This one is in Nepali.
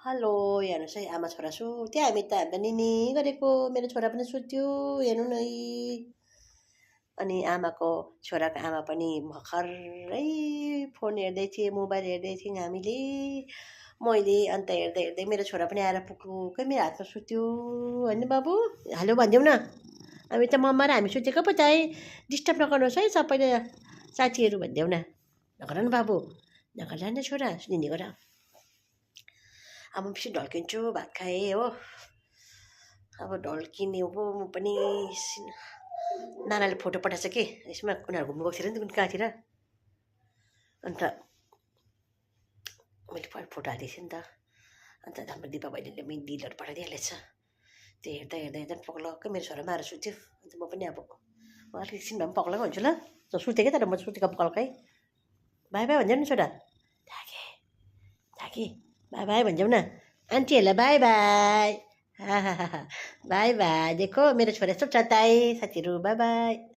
हेलो हेर्नुहोस् है आमा छोरा सुत्यो हामी त निनी गरेको मेरो छोरा पनि सुत्यो हेर्नु न है। अनि आमाको छोराको आमा पनि भर्खरै फोन हेर्दै थिए मोबाइल हेर्दै थियौँ हामीले मैले अन्त हेर्दै हेर्दै मेरो छोरा पनि आएर पुग्नुकै मेरो हातमा सुत्यो होइन बाबु हेलो भनिदेऊ न हामी त मम्मा र हामी सुतेको पो त है डिस्टर्ब नगर्नुहोस् है सबैले साथीहरू भनिदेऊ न नगर न बाबु नगर्ला न छोरा निनी गर अब म बेसी ढल्किन्छु भात खाएँ हो अब ढल्किने हो म पनि नानाले फोटो पठाएछ कि यसमा उनीहरू घुम्नु गएको थियो नि त कहाँतिर अन्त मैले फोटो हालिदिएको थिएँ नि त अन्त हाम्रो दिपा बहिनीले पनि दिलहरू पठाइदिइहालेछ त्यो हेर्दा हेर्दा हेर्दा पग्लक्कै मेरो छोरा पनि आएर सुत्यो अन्त म पनि अब अलिक एकछिन भए पनि पग्लक्कै हुन्छु ल सुतेकै तर म सुतेको पग्लक्कै बाई बाई भनिदेऊ न छोरा थाकेँ थाकेँ बाई बाई भनिदेऊ न आन्टीहरूलाई बाई बाई बाई बाई देखो मेरो छोरा यस्तो चताए साथीहरू बाई बाई